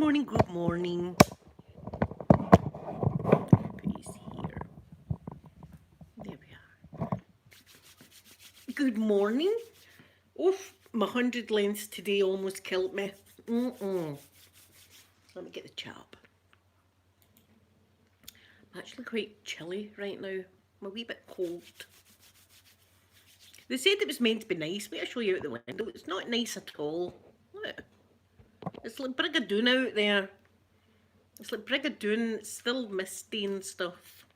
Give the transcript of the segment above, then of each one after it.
morning, good morning. Please here. There we are. Good morning. Oof, my 100 lengths today almost killed me. Let me get the chop. I'm actually quite chilly right now. I'm a wee bit cold. They said it was meant to be nice. Wait, I'll show you out the window. It's not nice at all. Look. It's like Brigadoon out there. It's like Brigadoon. It's still misty and stuff.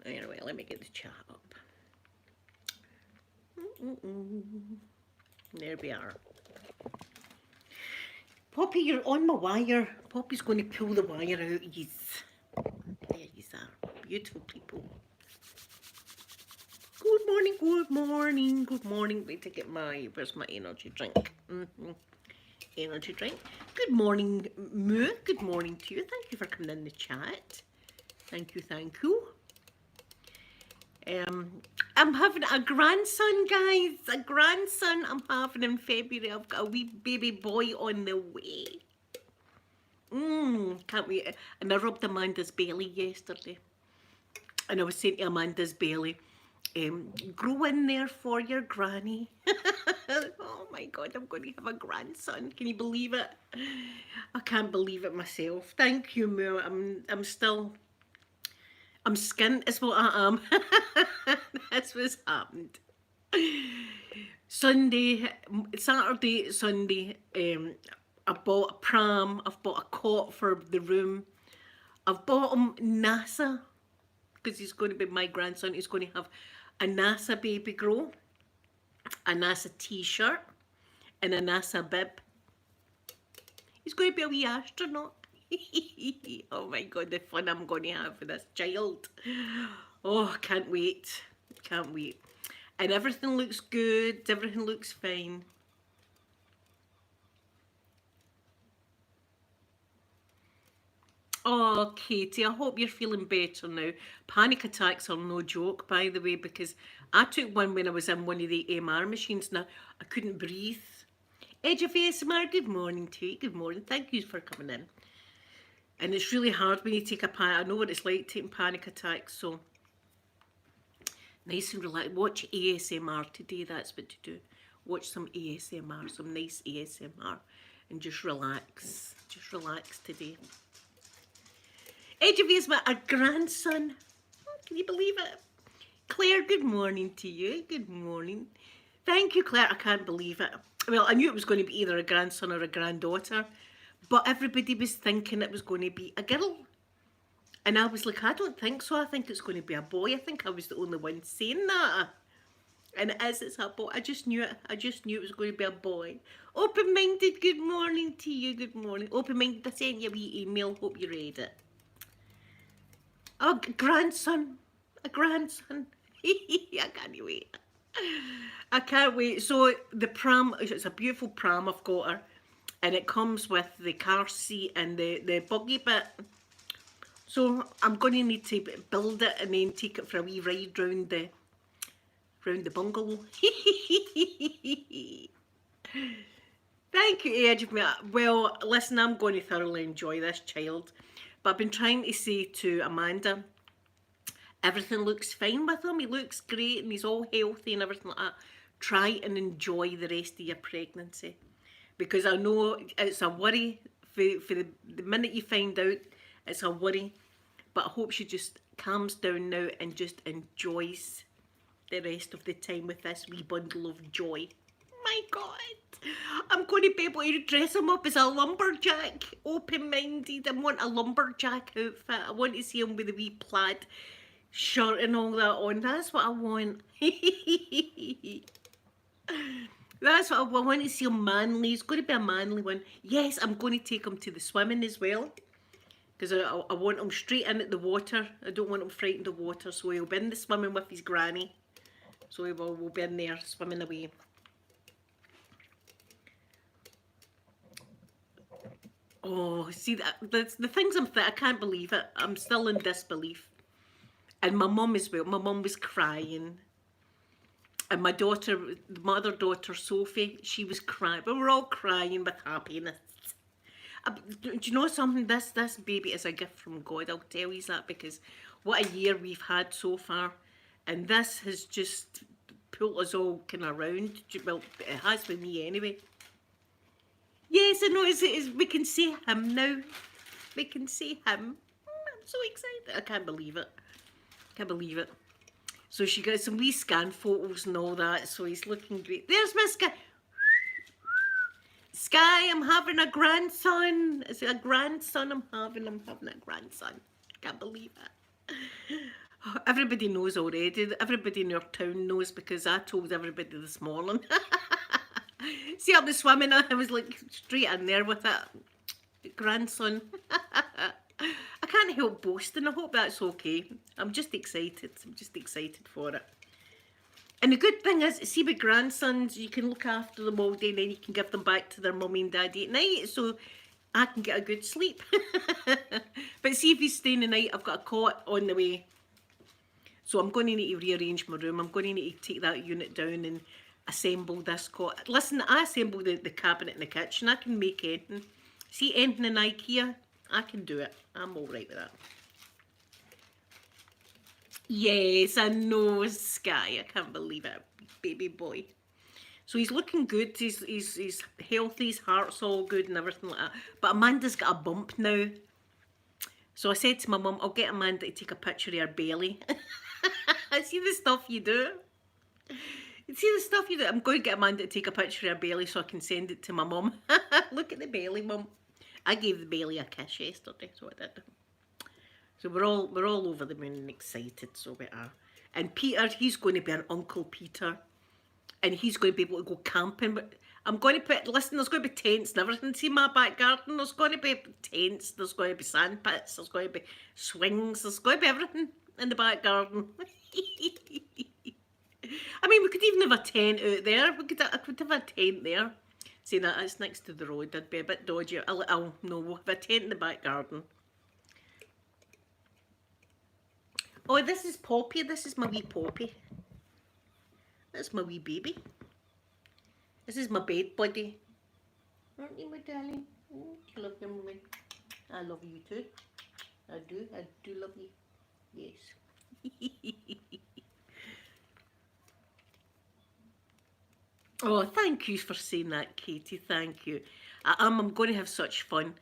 Anyway, let me get the chat up. There we are. Poppy, you're on my wire. Poppy's going to pull the wire out. Yes. There you are. Beautiful people. Good morning, good morning, good morning. Wait to get where's my energy drink? Energy drink. Good morning, Moo. Good morning to you. Thank you for coming in the chat. Thank you, thank you. I'm having a grandson, guys. A grandson I'm having in February. I've got a wee baby boy on the way. Can't wait. And I rubbed Amanda's belly yesterday. And I was saying to Amanda's belly, grow in there for your granny. Oh my God, I'm going to have a grandson. Can you believe it? I can't believe it myself. Thank you, Moo. I'm skint is what I am. That's what's happened. Saturday, Sunday, I bought a pram, I've bought a cot for the room. I've bought him NASA, because he's going to be my grandson. He's going to have a NASA baby grow, a NASA t-shirt, and a NASA bib. He's going to be a wee astronaut. Oh my God, the fun I'm going to have with this child. Oh, can't wait. Can't wait. And everything looks good. Everything looks fine. Oh, Katie, I hope you're feeling better now. Panic attacks are no joke, by the way, because I took one when I was in one of the MR machines. Now, I couldn't breathe. Edge of ASMR, good morning to you. Good morning. Thank you for coming in. And it's really hard when you take a panic. I know what it's like taking panic attacks, so nice and relaxed. Watch ASMR today, that's what to do. Watch some ASMR, some nice ASMR, and just relax. Just relax today. Edge of ASMR, a grandson. Can you believe it? Claire, good morning to you. Good morning. Thank you, Claire. I can't believe it. Well, I knew it was going to be either a grandson or a granddaughter, but everybody was thinking it was going to be a girl. And I was like, I don't think so. I think it's going to be a boy. I think I was the only one saying that. And it is, it's a boy. I just knew it. I just knew it was going to be a boy. Open-minded, good morning to you. Good morning. Open-minded, I sent you a wee email. Hope you read it. Oh, grandson. A grandson. I can't wait. I can't wait. So the pram, it's a beautiful pram, I've got her. And it comes with the car seat and the buggy bit. So I'm going to need to build it and then take it for a wee ride round the bungalow. Thank you, Edge. Well, listen, I'm going to thoroughly enjoy this child. But I've been trying to say to Amanda, everything looks fine with him. He looks great and he's all healthy and everything like that. Try and enjoy the rest of your pregnancy. Because I know it's a worry for the minute you find out, it's a worry. But I hope she just calms down now and just enjoys the rest of the time with this wee bundle of joy. My God, I'm going to be able to dress him up as a lumberjack, open-minded. I want a lumberjack outfit. I want to see him with a wee plaid shirt and all that on. That's what I want. That's what I want to see him manly. He's going to be a manly one. Yes, I'm going to take him to the swimming as well. Because I want him straight in at the water. I don't want him frightened of water. So he'll be in the swimming with his granny. So we'll be in there swimming away. Oh, see, the things I can't believe it. I'm still in disbelief. And my mum as well. My mum was crying. And my other daughter, Sophie, she was crying. We were all crying with happiness. Do you know something? This baby is a gift from God. I'll tell you that, because what a year we've had so far, and this has just pulled us all kind of around. Well, it has for me anyway. Yes, I know. We can see him now. We can see him. I'm so excited. I can't believe it. Can't believe it. So she got some wee scan photos and all that. So he's looking great. There's my Sky. Sky, I'm having a grandson. Is it a grandson I'm having? I'm having a grandson. Can't believe it. Everybody knows already. Everybody in your town knows, because I told everybody this morning. See, I was swimming. I was like straight in there with it. Grandson. I can't help boasting. I hope that's okay. I'm just excited. I'm just excited for it. And the good thing is, see, with grandsons, you can look after them all day, and then you can give them back to their mummy and daddy at night, so I can get a good sleep. But see, if he's staying the night, I've got a cot on the way. So I'm going to need to rearrange my room. I'm going to need to take that unit down and assemble this cot. Listen, I assembled the cabinet in the kitchen. I can make anything. See, anything in IKEA, I can do it. I'm all right with that. Yes, I know, Sky. I can't believe it. Baby boy. So he's looking good. He's healthy. His heart's all good and everything like that. But Amanda's got a bump now. So I said to my mum, I'll get Amanda to take a picture of her belly. See the stuff you do? See the stuff you do? I'm going to get Amanda to take a picture of her belly so I can send it to my mum. Look at the belly, mum. I gave the belly a kiss yesterday, so I did. So we're all over the moon and excited, so we are. And Peter, he's going to be an Uncle Peter, and he's going to be able to go camping. But I'm going to put, listen, there's going to be tents and everything. See my back garden? There's going to be tents, there's going to be sand pits, there's going to be swings, there's going to be everything in the back garden. I mean, we could even have a tent out there. I could have a tent there. See, that it's next to the road. That'd be a bit dodgy. I'll no, we'll have a tent in the back garden. Oh, this is Poppy. This is my wee Poppy. That's my wee baby. This is my bed buddy. Aren't you, my darling? Oh, you love your mummy. I love you too. I do love you. Yes. Oh, thank you for saying that, Katie. Thank you. I'm going to have such fun.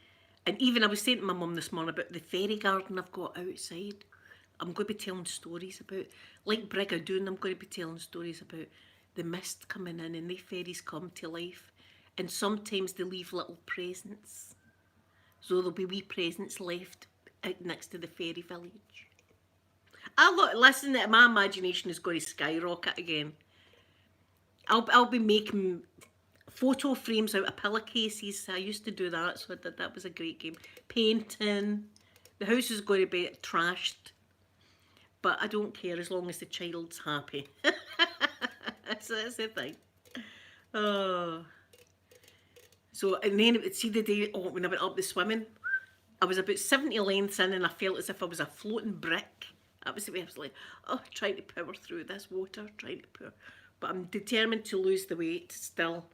And even I was saying to my mum this morning about the fairy garden I've got outside. I'm going to be telling stories about, like Brigadoon, I'm going to be telling stories about the mist coming in and the fairies come to life. And sometimes they leave little presents. So there'll be wee presents left out next to the fairy village. Listen, my imagination is going to skyrocket again. I'll be making photo frames out of pillowcases. I used to do that, so that was a great game. Painting. The house is going to be trashed. But I don't care as long as the child's happy. That's the thing. Oh. So, and then, see the day, when I went up the swimming, I was about 70 lengths in and I felt as if I was a floating brick. That was the way I was like, oh, trying to power through this water, trying to power. But I'm determined to lose the weight still.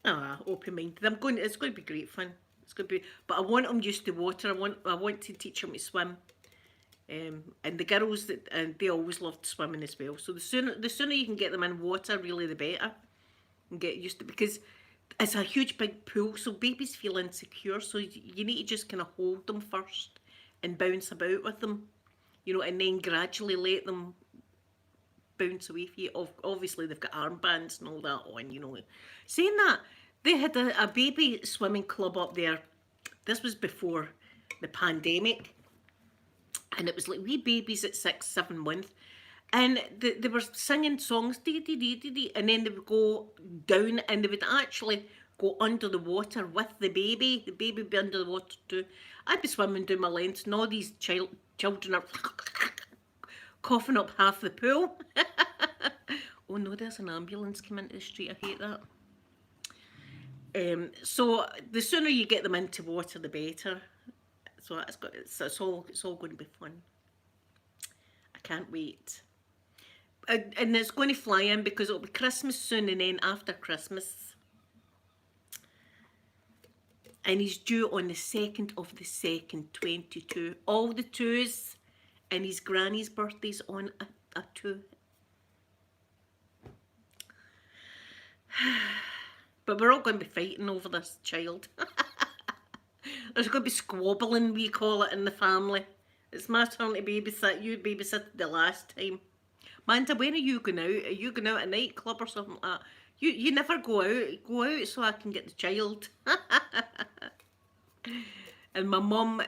Open minded. It's going to be great fun. It's going to be, but I want them used to water. I want to teach them to swim. And the girls they always loved swimming as well. So the sooner you can get them in water, really the better. And get used to, because it's a huge big pool, so babies feel insecure. So you need to just kind of hold them first and bounce about with them, and then gradually let them bounce away from you. Obviously they've got armbands and all that on, Saying that, they had a baby swimming club up there. This was before the pandemic. And it was like wee babies at 6, 7 months. And they were singing songs, dee, dee, dee, dee, dee, and then they would go down and they would actually go under the water with the baby. The baby would be under the water too. I'd be swimming down my lengths and all these children are coughing up half the pool. Oh no, there's an ambulance coming into the street. I hate that. So the sooner you get them into water, the better. So it's all going to be fun. I can't wait. And it's going to fly in because it'll be Christmas soon, and then after Christmas, And he's due on the 2nd of the 2nd, 22. All the twos. And his granny's birthday's on a 2. But we're all going to be fighting over this child. There's going to be squabbling, we call it, in the family. It's my turn to babysit. You babysitted the last time. Manda, when are you going out? Are you going out at a nightclub or something like that? You never go out. Go out so I can get the child. And my mum,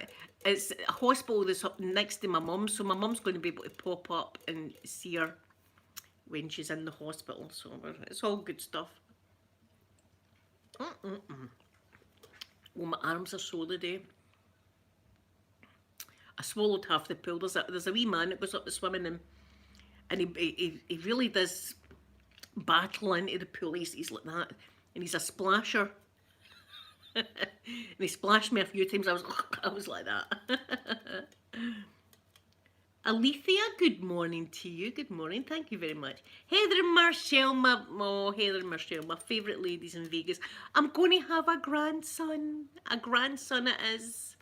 it's a hospital that's up next to my mum, so my mum's going to be able to pop up and see her when she's in the hospital. So it's all good stuff. Well, my arms are sore today. I swallowed half the pool. There's a wee man that goes up to swimming and he really does battle into the pool. He's like that, and he's a splasher. And he splashed me a few times. I was like that. Alethea, good morning to you. Good morning. Thank you very much. Heather and Marshall, Heather and Marshall, my favourite ladies in Vegas. I'm going to have a grandson. A grandson it is.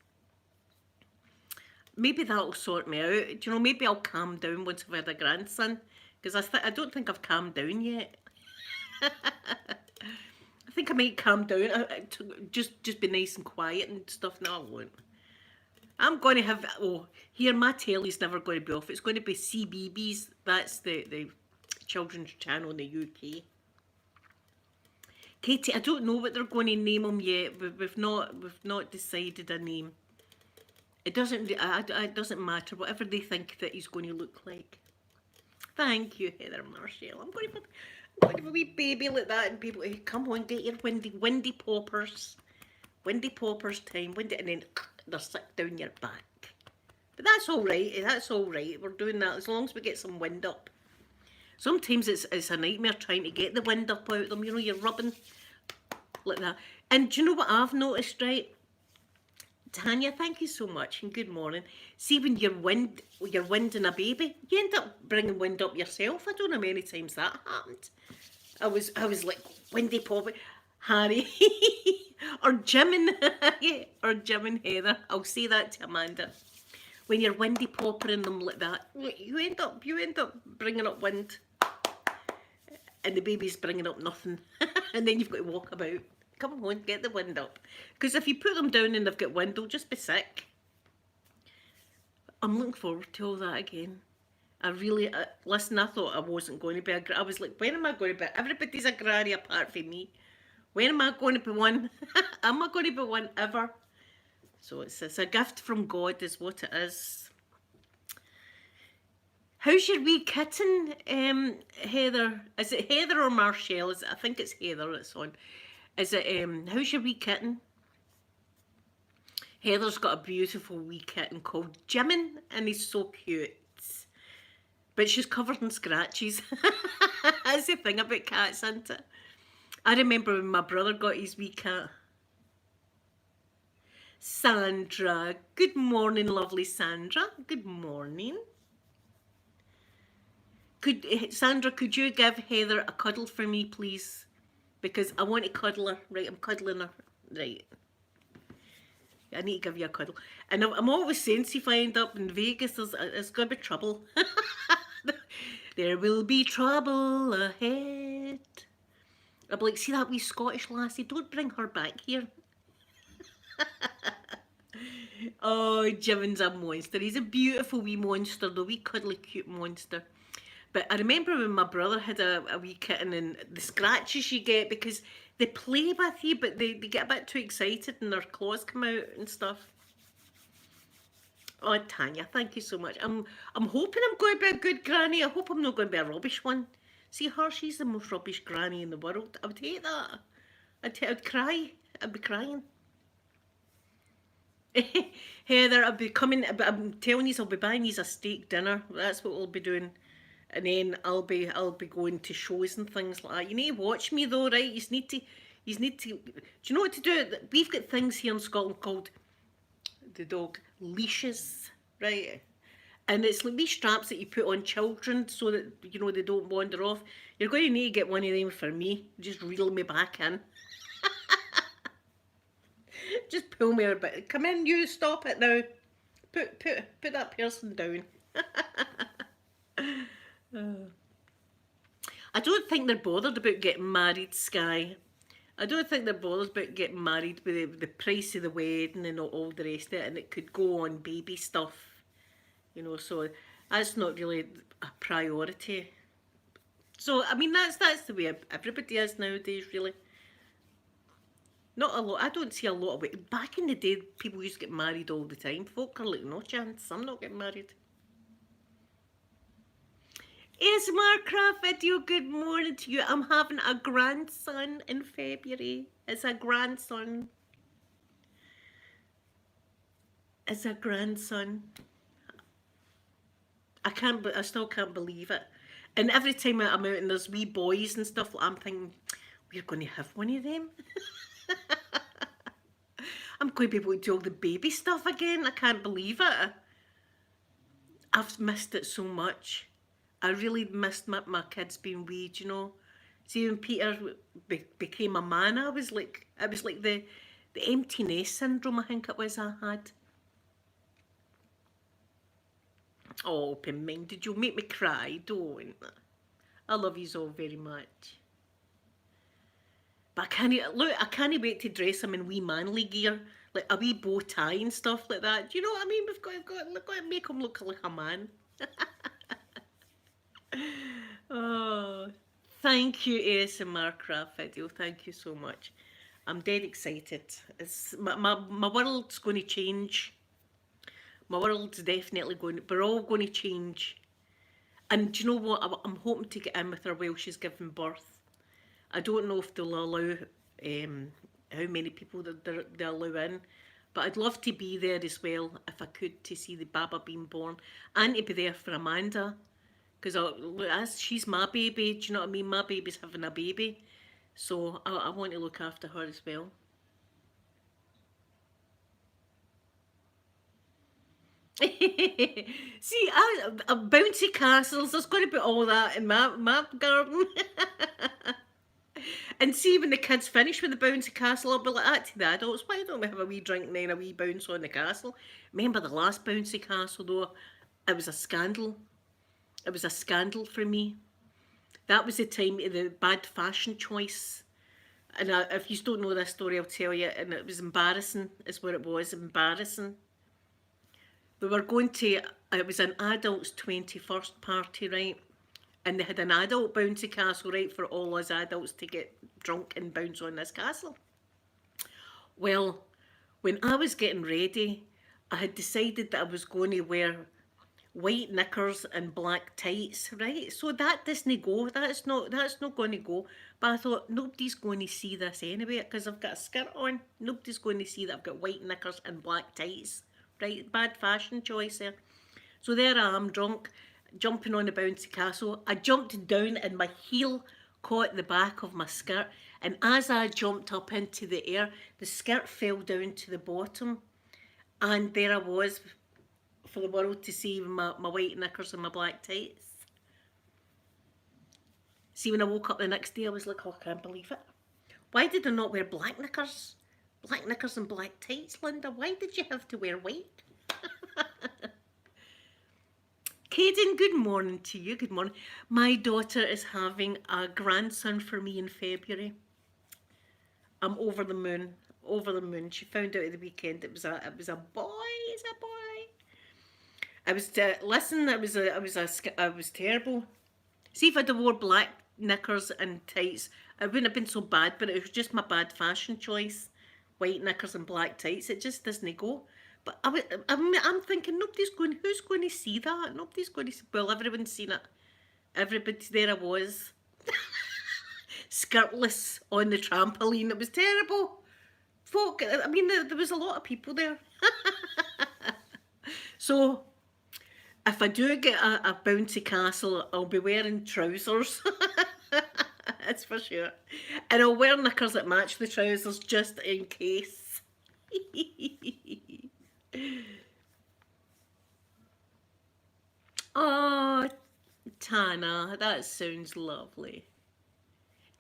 Maybe that'll sort me out. Do you know, maybe I'll calm down once I've had a grandson. Because I don't think I've calmed down yet. I think I might calm down. Just be nice and quiet and stuff. No, I won't. I'm going to have, here, my telly's never going to be off. It's going to be CBeebies. That's the children's channel in the UK. Katie, I don't know what they're going to name him yet. We've not decided a name. It doesn't matter. Whatever they think that he's going to look like. Thank you, Heather Marshall. I'm going to have a wee baby like that, and people, hey, come on, get your windy poppers. Windy poppers time. And then they're stuck down your back. But that's all right. That's all right. We're doing that as long as we get some wind up. Sometimes it's a nightmare trying to get the wind up out of them. You know, you're rubbing like that. And do you know what I've noticed, right? Tanya, thank you so much, and good morning. See, when you're winding a baby, you end up bringing wind up yourself. I don't know how many times that happened. I was like, windy poppy, Harry, or Jim and Heather. I'll say that to Amanda. When you're windy poppering them like that, you end up bringing up wind, and the baby's bringing up nothing, and then you've got to walk about. Come on, get the wind up. Because if you put them down and they've got wind, they'll just be sick. I'm looking forward to all that again. I really, listen, I thought I wasn't going to be I was like, when am I going to be? Everybody's a granny apart from me. When am I going to be one? Am I going to be one ever? So it's a gift from God is what it is. How's your wee kitten, Heather? Is it Heather or Marshall? I think it's Heather that's on. Is it, how's your wee kitten? Heather's got a beautiful wee kitten called Jimin, and he's so cute. But she's covered in scratches. That's the thing about cats, isn't it? I remember when my brother got his wee cat. Sandra. Good morning, lovely Sandra. Good morning. Sandra, could you give Heather a cuddle for me, please? Because I want to cuddle her. Right, I'm cuddling her. Right. I need to give you a cuddle. And I'm always saying, see if I end up in Vegas, there's going to be trouble. There will be trouble ahead. I'll be like, see that wee Scottish lassie? Don't bring her back here. Oh, Jimin's a monster. He's a beautiful wee monster, the wee cuddly cute monster. But I remember when my brother had a wee kitten, and the scratches you get, because they play with you, but they get a bit too excited and their claws come out and stuff. Oh, Tanya, thank you so much. I'm hoping I'm going to be a good granny. I hope I'm not going to be a rubbish one. See her, she's the most rubbish granny in the world. I would hate that. I'd cry. I'd be crying. Heather, I'll be coming, I'm telling you, I'll be buying you a steak dinner. That's what we'll be doing. And then I'll be going to shows and things like that. You need to watch me though, right? You need to. Do you know what to do? We've got things here in Scotland called the dog leashes, right? And it's like these straps that you put on children so that, you know, they don't wander off. You're going to need to get one of them for me. Just reel me back in. just pull me a bit. Come in, you, stop it now. Put that person down. I don't think they're bothered about getting married, Sky. I don't think they're bothered about getting married with the price of the wedding and all the rest of it, and it could go on baby stuff, you know, so that's not really a priority. So, I mean, that's the way everybody is nowadays, really. Not a lot. I don't see a lot of it. Back in the day, people used to get married all the time. Folk are like, no chance, I'm not getting married. ASMR Craft Video, good morning to you. I'm having a grandson in February. It's a grandson. It's a grandson. I still can't believe it. And every time I'm out and there's wee boys and stuff, I'm thinking, we're going to have one of them. I'm going to be able to do all the baby stuff again. I can't believe it. I've missed it so much. I really missed my kids being wee, you know. See, when Peter became a man, it was like the empty nest syndrome, I think it was I had. Oh, open minded, you'll make me cry, don't. I love yous all very much. But I can't wait to dress him in wee manly gear, like a wee bow tie and stuff like that. Do you know what I mean? We've got to make him look like a man. Oh, thank you, ASMR Craft Video. Thank you so much. I'm dead excited. It's my world's going to change. My world's definitely we're all going to change. And do you know what? I'm hoping to get in with her while she's giving birth. I don't know if they'll allow how many people they allow in, but I'd love to be there as well if I could, to see the Baba being born and to be there for Amanda, because she's my baby. Do you know what I mean? My baby's having a baby, so I want to look after her as well. See, bouncy castles. There's got to be all that in my garden. And see, when the kids finish with the bouncy castle, I'll be like that to the adults. Why don't we have a wee drink and then a wee bounce on the castle? Remember the last bouncy castle though? It was a scandal. It was a scandal for me. That was the time of the bad fashion choice. And if you don't know this story, I'll tell you. And it was embarrassing, is what it was. Embarrassing. We were going to, it was an adult's 21st party, right? And they had an adult bouncy castle, right, for all us adults to get drunk and bounce on this castle. Well, when I was getting ready, I had decided that I was going to wear white knickers and black tights, right? So that doesn't go. That's not going to go. But I thought, nobody's going to see this anyway because I've got a skirt on. Nobody's going to see that I've got white knickers and black tights, right? Bad fashion choice there. So there I am, drunk, jumping on the bouncy castle. I jumped down and my heel caught the back of my skirt, and as I jumped up into the air, the skirt fell down to the bottom, and there I was for the world to see with my white knickers and my black tights. See, when I woke up the next day, I was like, oh, I can't believe it. Why did I not wear black knickers? Black knickers and black tights, Linda. Why did you have to wear white? Caden, good morning to you. Good morning. My daughter is having a grandson for me in February. I'm over the moon. Over the moon. She found out at the weekend it was a boy. It's a boy. I was listen. I was terrible. See, if I'd have wore black knickers and tights, it wouldn't have been so bad. But it was just my bad fashion choice. White knickers and black tights. It just doesn't go. But I'm thinking, who's going to see that? Nobody's going to see. Well, everyone's seen it. Everybody, there I was. Skirtless on the trampoline. It was terrible. Folk, I mean, there was a lot of people there. So, if I do get a bouncy castle, I'll be wearing trousers. That's for sure. And I'll wear knickers that match the trousers just in case. Oh, Tana, that sounds lovely.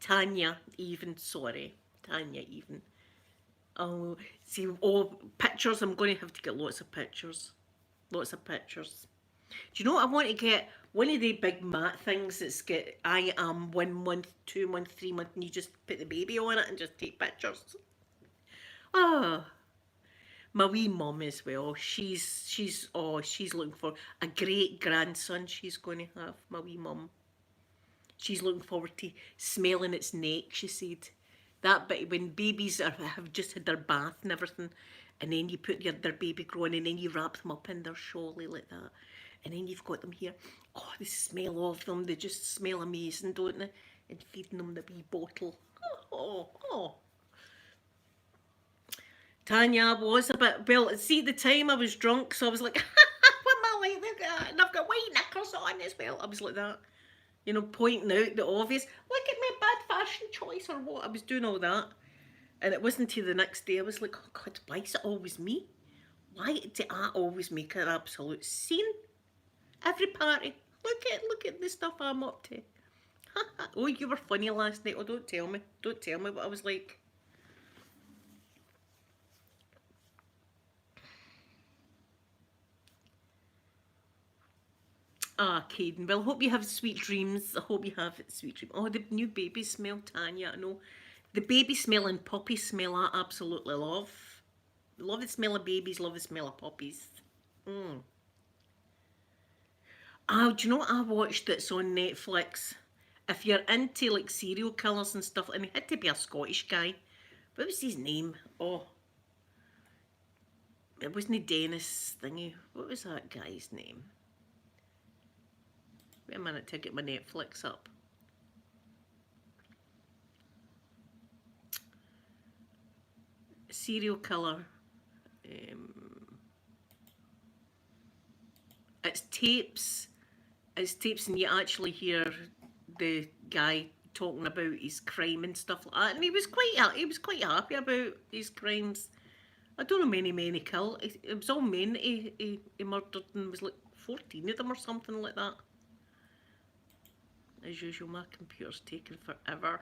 Tanya, even, sorry. Tanya, even. Oh, see, oh, pictures. I'm going to have to get lots of pictures. Lots of pictures. Do you know what I want to get? One of the big mat things that's got I am 1 month, 2 month, 3 month, and you just put the baby on it and just take pictures. Ah, my wee mum as well. She's looking for a great grandson. She's going to have my wee mum. She's looking forward to smelling its neck. She said that bit when babies have just had their bath and everything, and then you put their baby grow on, and then you wrap them up in their shawly like that, and then you've got them here. Oh, the smell of them, they just smell amazing, don't they? And feeding them the wee bottle. Oh, oh. Tanya, I was a bit, well, see, at the time I was drunk, so I was like, what am I like that? And I've got white knickers on as well. I was like that, pointing out the obvious. Look at my bad fashion choice or what. I was doing all that. And it wasn't until the next day I was like, oh God, why is it always me? Why do I always make an absolute scene? Every party. Look at the stuff I'm up to. Oh, you were funny last night. Oh, don't tell me. Don't tell me what I was like. Ah, Caden. Well, I hope you have sweet dreams. I hope you have sweet dreams. Oh, the new baby smell, Tanya. I know. The baby smell and puppy smell I absolutely love. Love the smell of babies, love the smell of puppies. Oh, do you know what I watched that's on Netflix? If you're into like serial killers and stuff, and he had to be a Scottish guy. What was his name? Oh, it wasn't Dennis thingy. What was that guy's name? Wait a minute to get my Netflix up. Serial killer. It's tapes. It's tapes, and you actually hear the guy talking about his crime and stuff like that. And he was quite happy about his crimes. I don't know many killed. It was all men he murdered, and was like 14 of them or something like that. As usual, my computer's taking forever.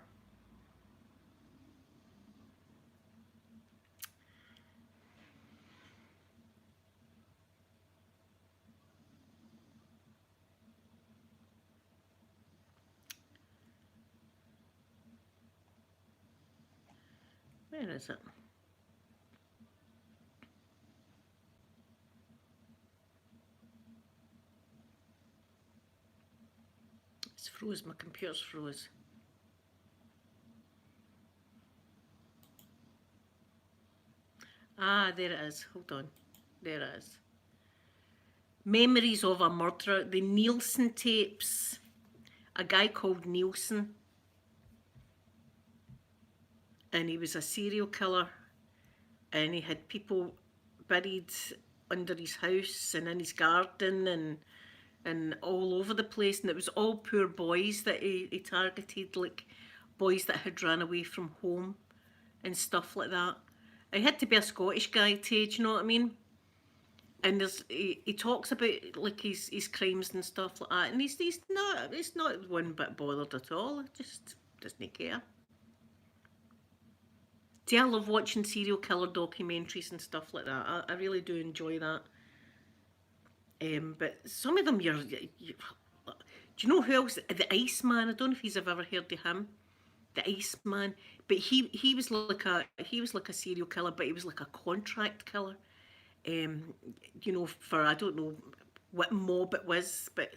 Where is it? It's froze. My computer's froze. Ah, there it is. Hold on. There it is. Memories of a Murderer. The Nielsen tapes. A guy called Nielsen. And he was a serial killer. And he had people buried under his house and in his garden and all over the place. And it was all poor boys that he targeted, like boys that had run away from home and stuff like that. He had to be a Scottish guy too, do you know what I mean? And he talks about like his crimes and stuff like that, and he's not one bit bothered at all. Just doesn't care. See, I love watching serial killer documentaries and stuff like that. I really do enjoy that. But some of them, do you know who else? The Iceman. I don't know if you've ever heard of him. The Iceman. But he was like a serial killer, but he was like a contract killer. Um, for I don't know what mob it was, but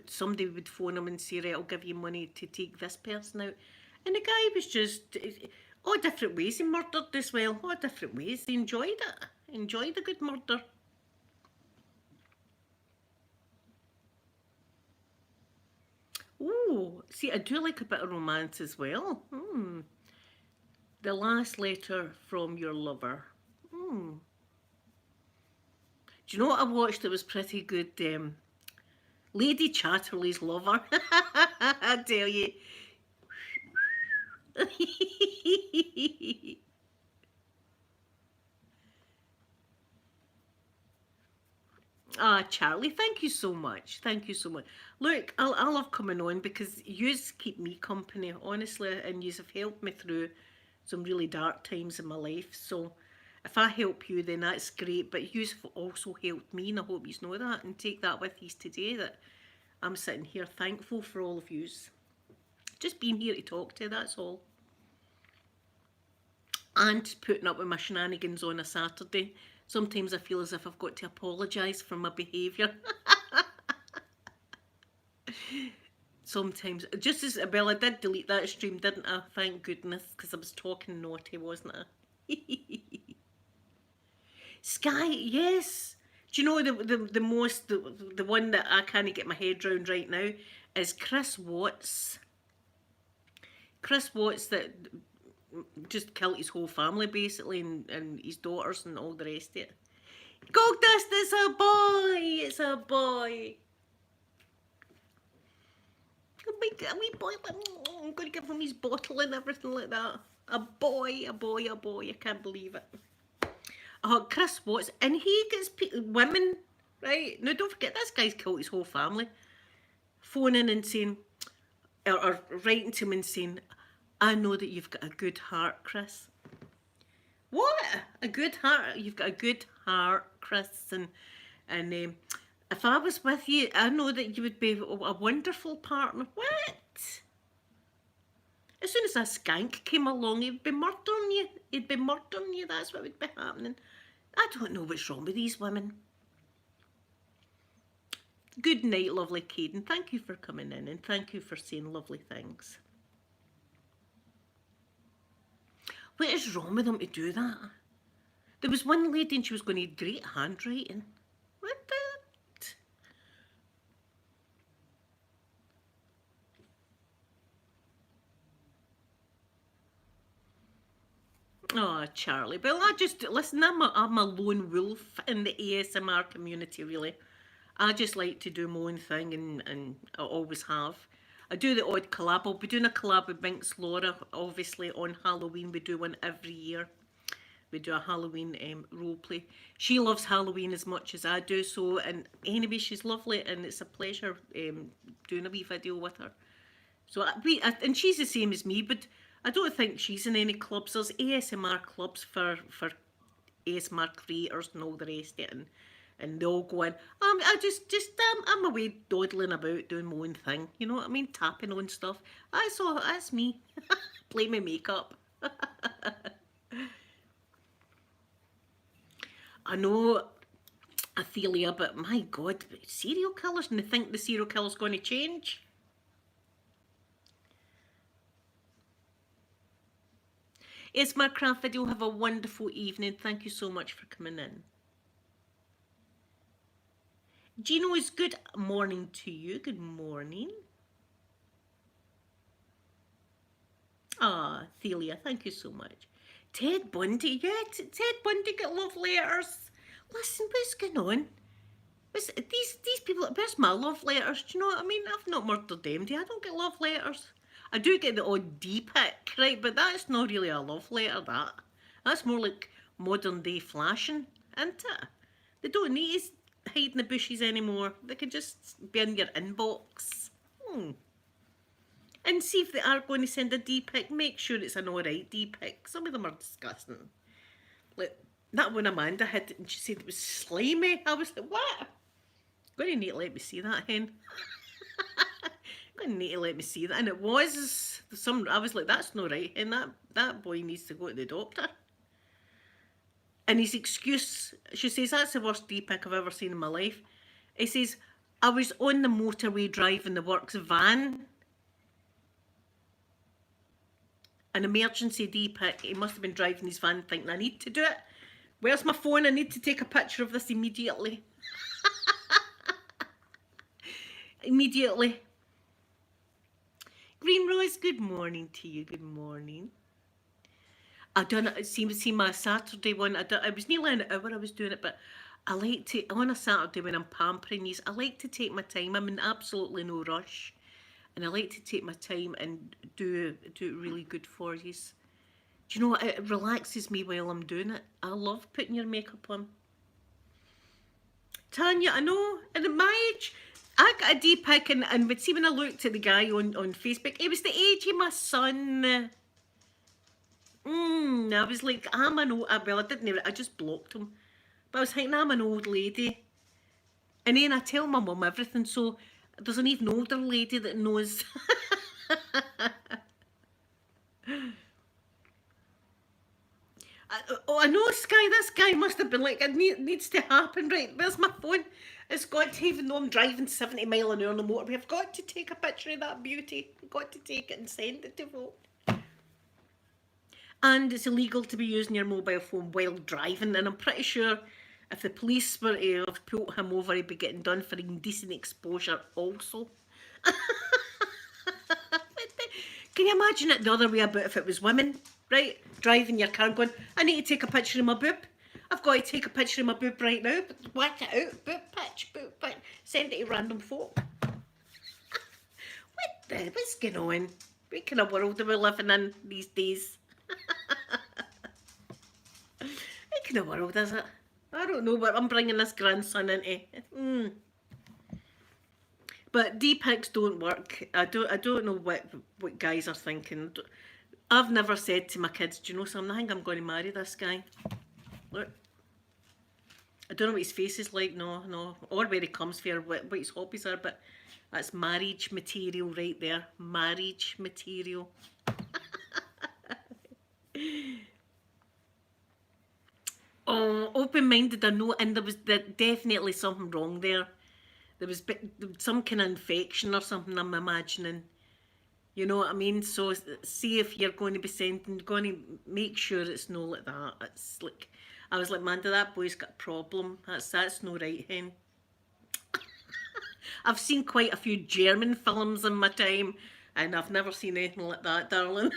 somebody would phone him and say, right, I'll give you money to take this person out. And the guy was just all different ways he murdered as well. All different ways. He enjoyed it. Enjoyed a good murder. Oh, see, I do like a bit of romance as well. The last letter from your lover. Do you know what I watched that was pretty good? Lady Chatterley's Lover. I tell you. Ah, Charlie, thank you so much. Thank you so much. Look, I love coming on because yous keep me company, honestly, and yous have helped me through some really dark times in my life. So if I help you, then that's great. But you've also helped me, and I hope you know that and take that with you today, that I'm sitting here thankful for all of yous. Just being here to talk to you, that's all. And putting up with my shenanigans on a Saturday. Sometimes I feel as if I've got to apologise for my behaviour. Sometimes. Just as, well, I did delete that stream, didn't I? Thank goodness, because I was talking naughty, wasn't I? Sky, yes. Do you know the one that I can't get my head round right now is Chris Watts. Chris Watts that just killed his whole family basically, and his daughters and all the rest of it. Goldust, it's a boy! It's a boy! A wee boy, I'm going to give him his bottle and everything like that. A boy, a boy, a boy, I can't believe it. Oh, Chris Watts, and he gets women, right? Now don't forget, this guy's killed his whole family. Phoning and saying, or writing to him and saying, I know that you've got a good heart, Chris. What? A good heart? You've got a good heart, Chris. And if I was with you, I know that you would be a wonderful partner. What? As soon as a skank came along, he'd be murdering you. He'd be murdering you. That's what would be happening. I don't know what's wrong with these women. Good night, lovely Caden. Thank you for coming in, and thank you for saying lovely things. What is wrong with them to do that? There was one lady and she was going to have great handwriting. What the? Oh, Charlie. Well, listen, I'm a lone wolf in the ASMR community, really. I just like to do my own thing, and I always have. I do the odd collab. I'll be doing a collab with Binks Laura, obviously, on Halloween. We do one every year. We do a Halloween roleplay. She loves Halloween as much as I do, so, and anyway, she's lovely, and it's a pleasure doing a wee video with her. So, and she's the same as me, but I don't think she's in any clubs. There's ASMR clubs for ASMR creators and all the rest of it, and they all go in. I'm away dawdling about doing my own thing. You know what I mean? Tapping on stuff. That's me. Play my makeup. I know, Athelia, but my God, serial killers, and they think the serial killer's going to change. It's my craft video. Have a wonderful evening. Thank you so much for coming in. Gino is good morning to you. Good morning. Ah, Thelia, thank you so much. Ted Bundy, yeah, Ted Bundy got love letters. Listen, what's going on? These people, where's my love letters? Do you know what I mean? I've not murdered them, I don't get love letters. I do get the odd D-pic, right, but that's not really a love letter, that. That's more like modern day flashing, isn't it? They don't need to hide in the bushes anymore. They can just be in your inbox. And see if they are going to send a D-pic. Make sure it's an alright D-pic. Some of them are disgusting. Like that one Amanda had, and she said it was slimy. I was like, what? Going to need to let me see that, hen. Going to need to let me see that. And it was I was like, that's not right, and that boy needs to go to the doctor. And his excuse, she says, that's the worst D-pic I've ever seen in my life. He says, I was on the motorway driving the works van. An emergency D-pic. He must have been driving his van thinking, I need to do it. Where's my phone? I need to take a picture of this immediately. Immediately. Green Rose, good morning to you. Good morning. I don't see my Saturday one. It was nearly an hour I was doing it, but I like to, on a Saturday when I'm pampering these, I like to take my time. I'm in absolutely no rush. And I like to take my time and do it really good for you. Do you know what? It relaxes me while I'm doing it. I love putting your makeup on. Tanya, I know, and at my age, I got a D-pic, and see when I looked at the guy on Facebook, it was the age of my son. I was like, I'm an old, well, I didn't even, I just blocked him. But I was thinking, I'm an old lady. And then I tell my mum everything, so there's an even older lady that knows. I know, Sky, this guy must have been like, it needs to happen, right? Where's my phone? It's got to, even though I'm driving 70 mile an hour on the motorway, I've got to take a picture of that beauty. I've got to take it and send it to vote. And it's illegal to be using your mobile phone while driving, and I'm pretty sure if the police were to have pulled him over, he'd be getting done for indecent exposure also. Can you imagine it the other way about if it was women, right? Driving your car and going, I need to take a picture of my boob. I've got to take a picture of my boob right now. Whack it out, boob pitch, send it to random folk. What's going on? What kind of world are we living in these days? What kind of world is it? I don't know what I'm bringing this grandson into. But D-pics don't work. I don't know what guys are thinking. I've never said to my kids, do you know something? I think I'm going to marry this guy. Look. I don't know what his face is like, no. Or where he comes from, what his hobbies are, but that's marriage material right there. Marriage material. Oh, open-minded, I know, and there was definitely something wrong there. There was some kind of infection or something, I'm imagining. You know what I mean? So see if you're going to be sending, going to make sure it's no like that. It's like, I was like, man, that boy's got a problem. That's no right, hen. I've seen quite a few German films in my time, and I've never seen anything like that, darling.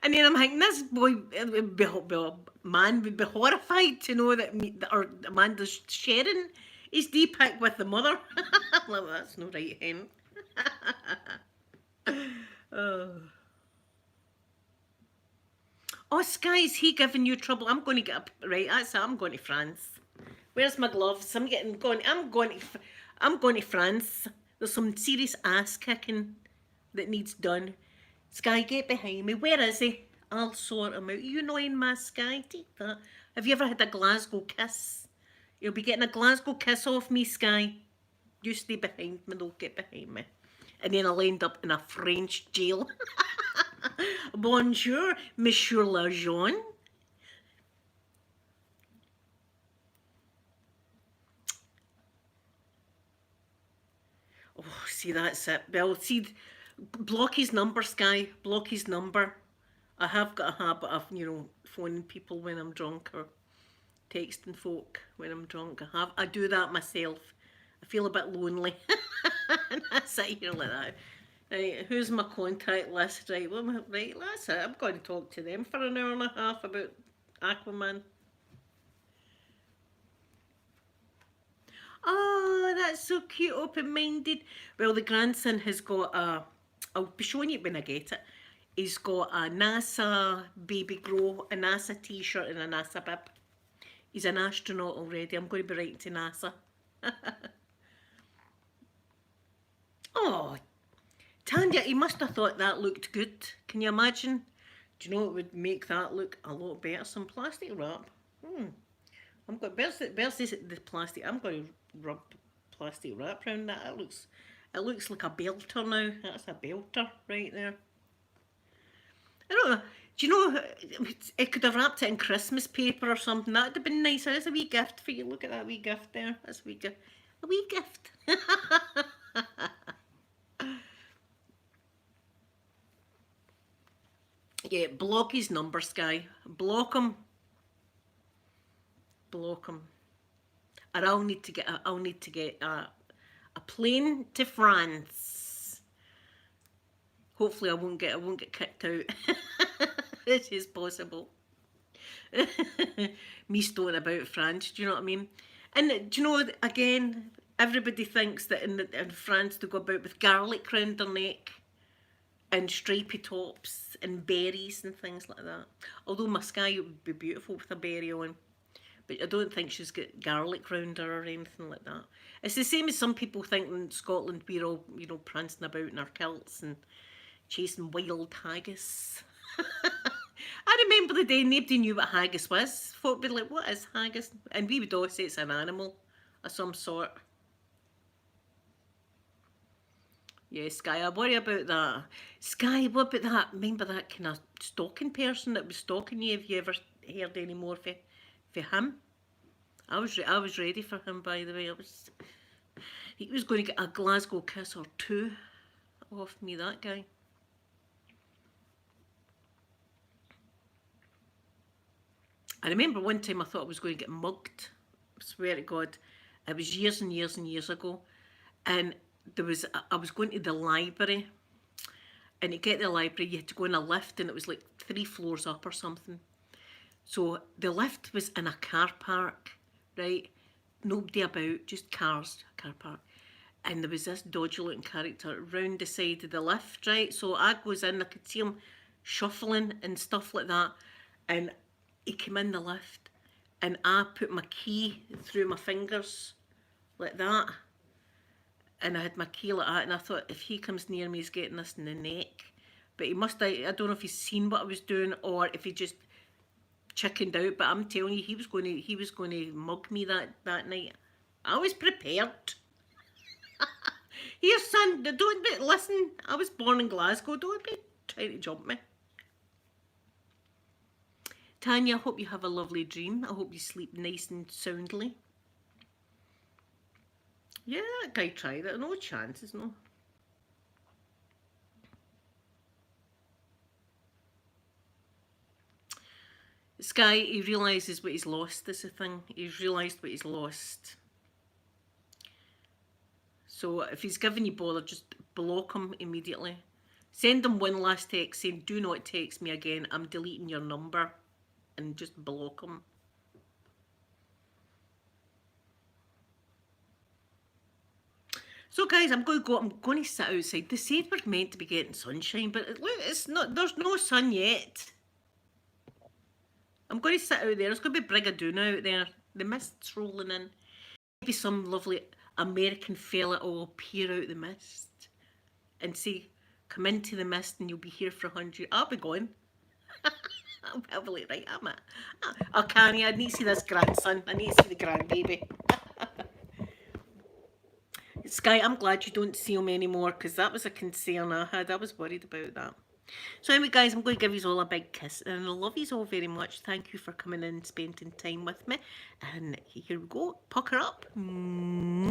And then I'm thinking, this boy, man would be horrified to know that Amanda's sharing his D-pic with the mother. Like, that's no right, hen. Oh, Sky, is he giving you trouble? I'm going to get up. Right, that's it. I'm going to France. Where's my gloves? I'm going to France. There's some serious ass kicking that needs done. Sky, get behind me. Where is he? I'll sort him out. You knowing my Sky? Take that. Have you ever had a Glasgow kiss? You'll be getting a Glasgow kiss off me, Sky. You stay behind me, don't get behind me. And then I'll end up in a French jail. Bonjour, Monsieur Lejeune. Oh, see, that's it. Well, see, block his number, Sky. Block his number. I have got a habit of, phoning people when I'm drunk or texting folk when I'm drunk. I do that myself. I feel a bit lonely. And I sit here like that. Right, who's my contact list? Right, right, that's it. I'm going to talk to them for an hour and a half about Aquaman. Oh, that's so cute, open-minded. Well, the grandson has got I'll be showing you when I get it. He's got a NASA baby grow, a NASA t-shirt and a NASA bib. He's an astronaut already. I'm going to be writing to NASA. Oh, Tanya, he must have thought that looked good. Can you imagine? Do you know what would make that look a lot better? Some plastic wrap. I'm going. Where's the plastic? I'm going to rub plastic wrap around that. It looks like a belter now. That's a belter right there. I don't know. Do you know, it could have wrapped it in Christmas paper or something. That would have been nice. There's a wee gift for you. Look at that wee gift there. That's a wee gift. A wee gift. Yeah, block his number, Sky. Block him. Block him. And I'll need to get a plane to France. Hopefully I won't get kicked out. It is possible. Me stowing about France, do you know what I mean? And do you know, again, everybody thinks that in France they go about with garlic round their neck and stripy tops and berries and things like that. Although my Sky would be beautiful with a berry on. But I don't think she's got garlic round her or anything like that. It's the same as some people think in Scotland we're all, prancing about in our kilts and, chasing wild haggis. I remember the day nobody knew what haggis was. Folk would be like, what is haggis? And we would all say it's an animal of some sort. Yeah, Sky, I worry about that. Sky, what about that? Remember that kind of stalking person that was stalking you? Have you ever heard any more for him? I was ready for him, by the way. He was going to get a Glasgow kiss or two off me, that guy. I remember one time I thought I was going to get mugged. I swear to God. It was years and years and years ago. And I was going to the library. And to get to the library, you had to go in a lift, and it was like 3 floors up or something. So the lift was in a car park, right? Nobody about, just cars, car park. And there was this dodgy looking character round the side of the lift, right? So I goes in, I could see him shuffling and stuff like that. And he came in the lift, and I put my key through my fingers like that. And I had my key like that, and I thought, if he comes near me, he's getting this in the neck. But he must, I don't know if he's seen what I was doing, or if he just chickened out. But I'm telling you, he was going to mug me that night. I was prepared. Here, son, listen, I was born in Glasgow, don't be trying to jump me. Tanya, I hope you have a lovely dream. I hope you sleep nice and soundly. Yeah, that guy tried it. No chances, no. Sky, he realises what he's lost is the thing. He's realised what he's lost. So if he's giving you bother, just block him immediately. Send him one last text saying, do not text me again. I'm deleting your number. And just block him. So guys, I'm going to sit outside. They said we're meant to be getting sunshine, but look, it's not. There's no sun yet. I'm going to sit out there. There's going to be Brigadoon out there. The mist's rolling in. Maybe some lovely American fella will appear out the mist and say, come into the mist and you'll be here for 100. I'll be going. I'll be like, right, I can't. I need to see this grandson. I need to see the grandbaby. Sky, I'm glad you don't see him anymore, because that was a concern I had. I was worried about that. So anyway, guys, I'm going to give you all a big kiss, and I love you all very much. Thank you for coming in and spending time with me. And here we go. Pucker up.